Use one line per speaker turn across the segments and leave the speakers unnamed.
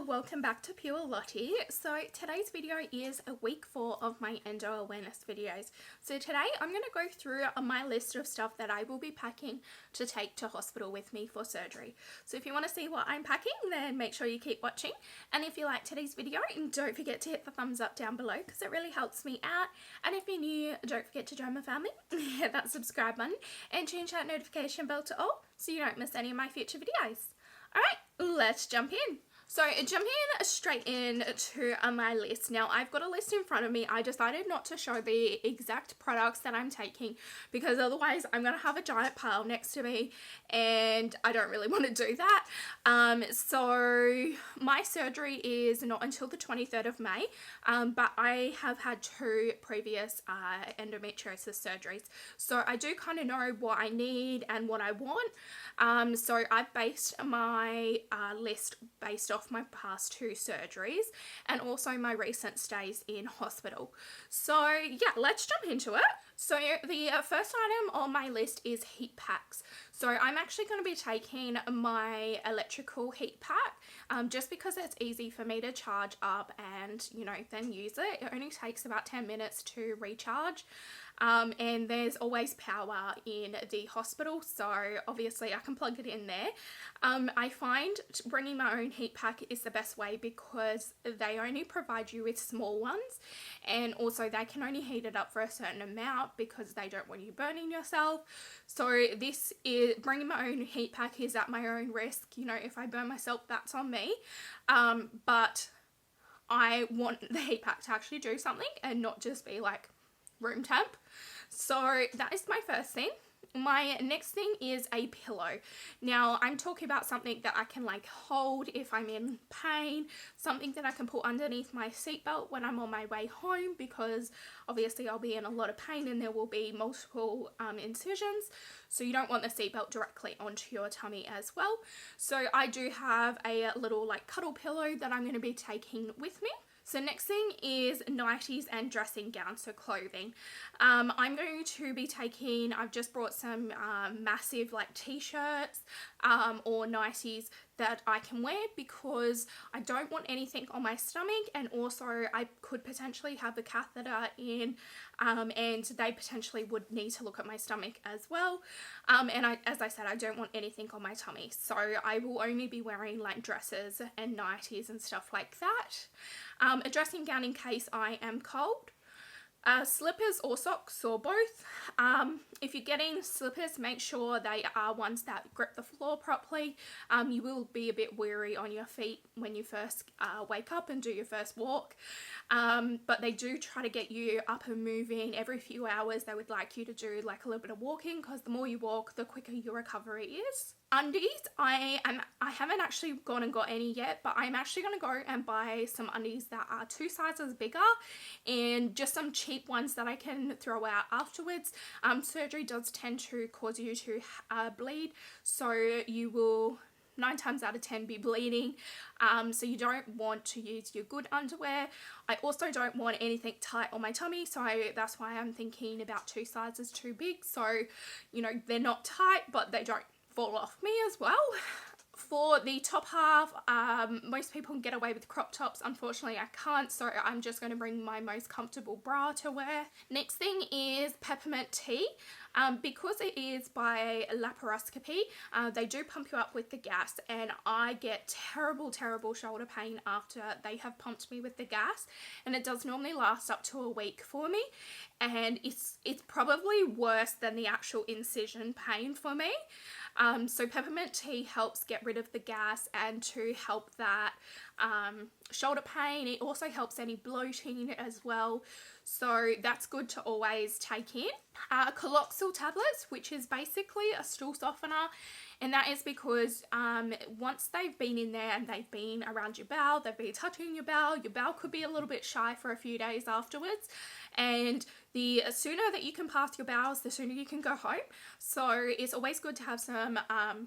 welcome back to Pure Lottie. So today's video is a week 4 of my endo awareness videos. So today I'm going to go through my list of stuff that I will be packing to take to hospital with me for surgery. So if you want to see what I'm packing, then make sure you keep watching. And if you like today's video, don't forget to hit the thumbs up down below because it really helps me out. And if you're new, don't forget to join my family, hit that subscribe button and change that notification bell to all so you don't miss any of my future videos. Alright, let's jump in. So jumping straight in to my list. Now I've got a list in front of me. I decided not to show the exact products that I'm taking because otherwise I'm going to have a giant pile next to me and I don't really want to do that. So my surgery is not until the 23rd of May, but I have had 2 previous endometriosis surgeries. So I do kind of know what I need and what I want. So I've based my list based off my past 2 surgeries and also my recent stays in hospital. So yeah, let's jump into it. So the first item on my list is heat packs. So I'm actually going to be taking my electrical heat pack just because it's easy for me to charge up and, you know, then use it. It only takes about 10 minutes to recharge. And there's always power in the hospital, so obviously I can plug it in there. I find bringing my own heat pack is the best way because they only provide you with small ones, and also they can only heat it up for a certain amount because they don't want you burning yourself. So this is bringing my own heat pack is at my own risk. You know, if I burn myself, that's on me. But I want the heat pack to actually do something and not just be like room temp. So that is my first thing. My next thing is a pillow. Now I'm talking about something that I can like hold if I'm in pain, something that I can put underneath my seatbelt when I'm on my way home because obviously I'll be in a lot of pain and there will be multiple incisions, so you don't want the seatbelt directly onto your tummy as well. So I do have a little like cuddle pillow that I'm going to be taking with me. So next thing is nighties and dressing gowns, so clothing. I'm going to be taking, I've just brought some massive like t-shirts or nighties that I can wear because I don't want anything on my stomach, and also I could potentially have a catheter in and they potentially would need to look at my stomach as well. And as I said, I don't want anything on my tummy, so I will only be wearing like dresses and nighties and stuff like that. A dressing gown in case I am cold. Slippers or socks or both. If you're getting slippers, make sure they are ones that grip the floor properly. You will be a bit weary on your feet when you first wake up and do your first walk, but they do try to get you up and moving every few hours. They would like you to do like a little bit of walking because the more you walk, the quicker your recovery is. Undies, I haven't actually gone and got any yet, but I'm actually going to go and buy some undies that are 2 sizes bigger and just some cheap ones that I can throw out afterwards. Surgery does tend to cause you to bleed, so you will 9 times out of 10 be bleeding, so you don't want to use your good underwear. I also don't want anything tight on my tummy, so that's why I'm thinking about 2 sizes too big, so you know they're not tight but they don't fall off me as well. For the top half, most people can get away with crop tops. Unfortunately, I can't, so I'm just going to bring my most comfortable bra to wear. Next thing is peppermint tea. Because it is by laparoscopy, they do pump you up with the gas, and I get terrible shoulder pain after they have pumped me with the gas, and it does normally last up to a week for me, and it's probably worse than the actual incision pain for me. So peppermint tea helps get rid of the gas and to help that shoulder pain. It also helps any bloating as well, so that's good to always take in. Coloxyl tablets, which is basically a stool softener, and that is because once they've been in there and they've been around your bowel, they've been touching your bowel could be a little bit shy for a few days afterwards, and the sooner that you can pass your bowels, the sooner you can go home. So it's always good to have some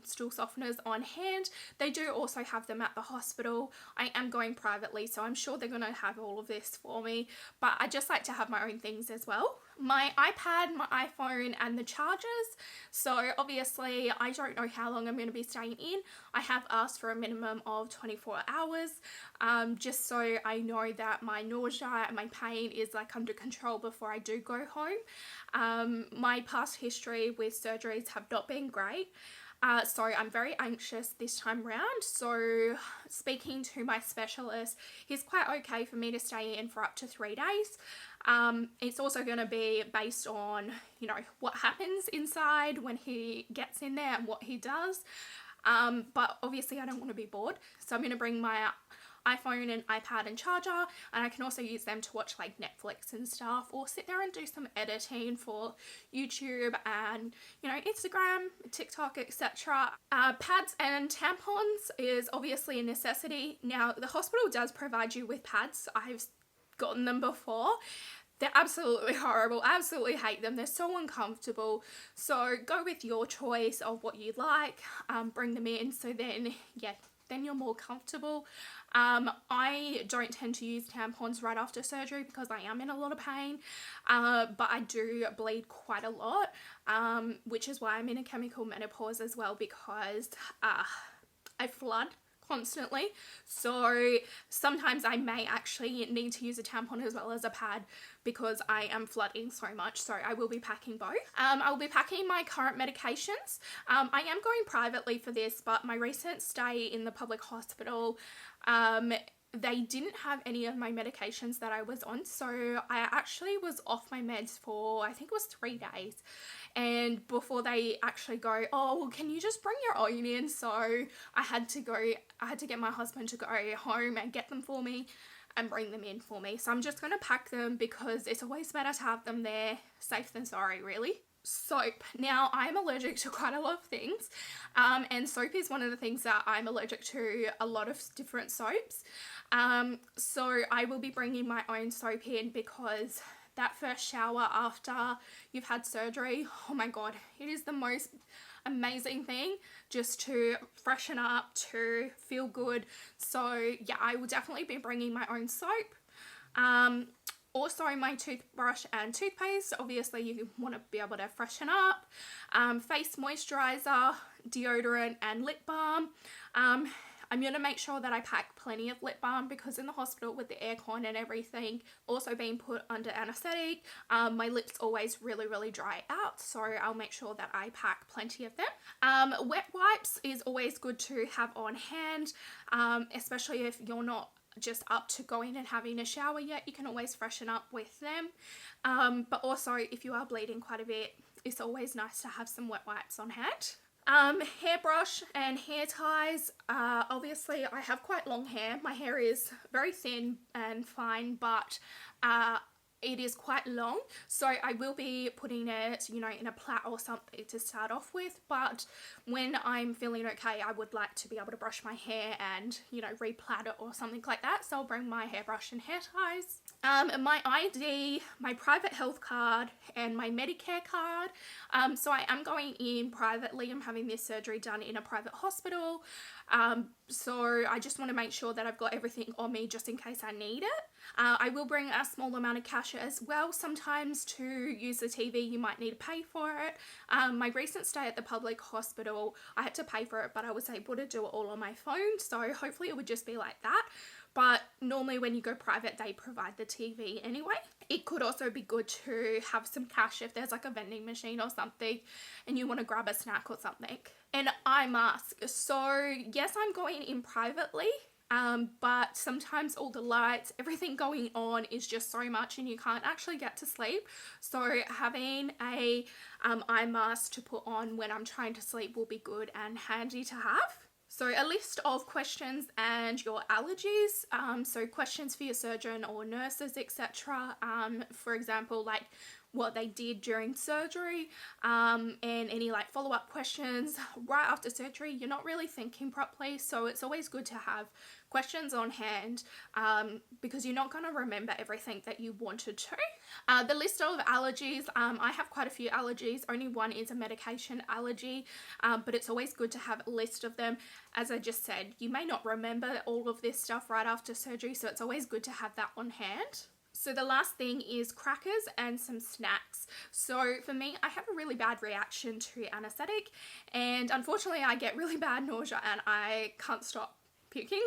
stool softeners on hand. They do also have them at the hospital. I am going privately, so I'm sure they're going to have all of this for me, but I just like to have my own things as well. my iPad, my iPhone, and the chargers. So obviously I don't know how long I'm going to be staying in. I have asked for a minimum of 24 hours, just so I know that my nausea and my pain is like under control before I do go home. My past history with surgeries have not been great. So I'm very anxious this time round. So speaking to my specialist, he's quite okay for me to stay in for up to 3 days. It's also going to be based on, you know, what happens inside when he gets in there and what he does. But obviously I don't want to be bored. So I'm going to bring my iPhone and iPad and charger, and I can also use them to watch like Netflix and stuff, or sit there and do some editing for YouTube and, you know, Instagram, TikTok, etc. Pads and tampons is obviously a necessity. Now the hospital does provide you with pads. I've gotten them before. They're absolutely horrible. I absolutely hate them. They're so uncomfortable. So go with your choice of what you like. Bring them in, so then, yeah, then you're more comfortable. I don't tend to use tampons right after surgery because I am in a lot of pain, but I do bleed quite a lot, which is why I'm in a chemical menopause as well, because I flood constantly. So sometimes I may actually need to use a tampon as well as a pad because I am flooding so much. So I will be packing both. I will be packing my current medications. I am going privately for this, but my recent stay in the public hospital, they didn't have any of my medications that I was on. So I actually was off my meds for, I think it was 3 days. And before they actually go, oh, well, can you just bring your own in? So I had to get my husband to go home and get them for me and bring them in for me. So I'm just going to pack them because it's always better to have them there, safe than sorry, really. Soap. Now I'm allergic to quite a lot of things, and soap is one of the things that I'm allergic to, a lot of different soaps. So I will be bringing my own soap in because that first shower after you've had surgery, oh my god, it is the most amazing thing just to freshen up, to feel good. So yeah, I will definitely be bringing my own soap. Also my toothbrush and toothpaste. Obviously you want to be able to freshen up. Face moisturizer, deodorant and lip balm. I'm going to make sure that I pack plenty of lip balm because in the hospital with the aircon and everything, also being put under anaesthetic, my lips always really dry out. So I'll make sure that I pack plenty of them. Wet wipes is always good to have on hand, especially if you're not just up to going and having a shower yet. You can always freshen up with them. But also if you are bleeding quite a bit, it's always nice to have some wet wipes on hand. Hairbrush and hair ties. Obviously I have quite long hair. My hair is very thin and fine, but it is quite long, so I will be putting it, you know, in a plait or something to start off with. But when I'm feeling okay, I would like to be able to brush my hair and, you know, re-plait it or something like that. So I'll bring my hairbrush and hair ties. My ID, my private health card, and my Medicare card. So I am going in privately. I'm having this surgery done in a private hospital. So I just want to make sure that I've got everything on me just in case I need it. I will bring a small amount of cash as well. Sometimes to use the TV you might need to pay for it. My recent stay at the public hospital, I had to pay for it, but I was able to do it all on my phone. So hopefully it would just be like that. But normally when you go private, they provide the TV anyway. It could also be good to have some cash if there's like a vending machine or something and you want to grab a snack or something. An eye mask. So yes, I'm going in privately, but sometimes all the lights, everything going on is just so much and you can't actually get to sleep. So having a eye mask to put on when I'm trying to sleep will be good and handy to have. So a list of questions and your allergies, so questions for your surgeon or nurses, etc. For example, like what they did during surgery, and any like follow-up questions. Right after surgery, you're not really thinking properly, so it's always good to have questions on hand, because you're not going to remember everything that you wanted to. The list of allergies, I have quite a few allergies. Only one is a medication allergy, but it's always good to have a list of them. As I just said, you may not remember all of this stuff right after surgery, so it's always good to have that on hand. So the last thing is crackers and some snacks. So for me, I have a really bad reaction to anesthetic, and unfortunately I get really bad nausea and I can't stop puking.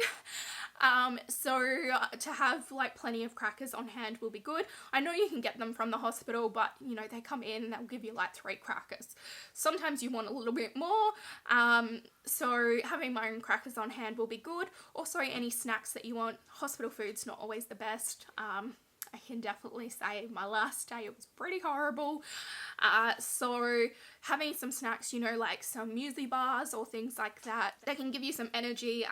So to have like plenty of crackers on hand will be good. I know you can get them from the hospital, but you know, they come in and they'll give you like 3 crackers. Sometimes you want a little bit more, so having my own crackers on hand will be good. Also, any snacks that you want. Hospital food's not always the best. I can definitely say my last day it was pretty horrible. So having some snacks, you know, like some muesli bars or things like that, they can give you some energy,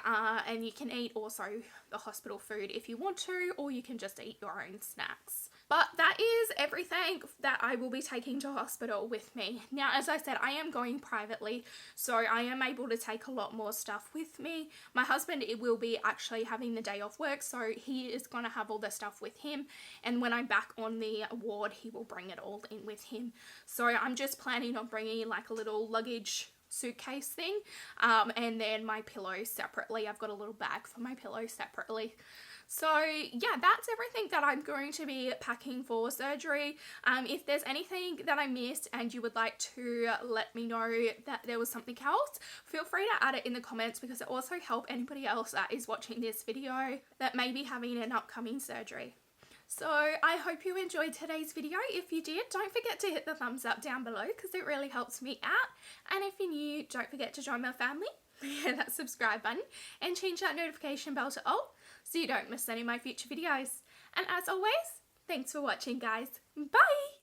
and you can eat also the hospital food if you want to, or you can just eat your own snacks. But that is everything that I will be taking to hospital with me. Now, as I said, I am going privately, so I am able to take a lot more stuff with me. My husband, it will be actually having the day off work, so he is going to have all the stuff with him. And when I'm back on the ward, he will bring it all in with him. So I'm just planning on bringing like a little luggage suitcase thing, and then my pillows separately. I've got a little bag for my pillows separately. So yeah, that's everything that I'm going to be packing for surgery. If there's anything that I missed and you would like to let me know that there was something else, feel free to add it in the comments, because it also helps anybody else that is watching this video that may be having an upcoming surgery. So I hope you enjoyed today's video. If you did, don't forget to hit the thumbs up down below, because it really helps me out. And if you're new, don't forget to join my family. Hit that subscribe button and change that notification bell to all, so you don't miss any of my future videos. And as always, thanks for watching, guys. Bye!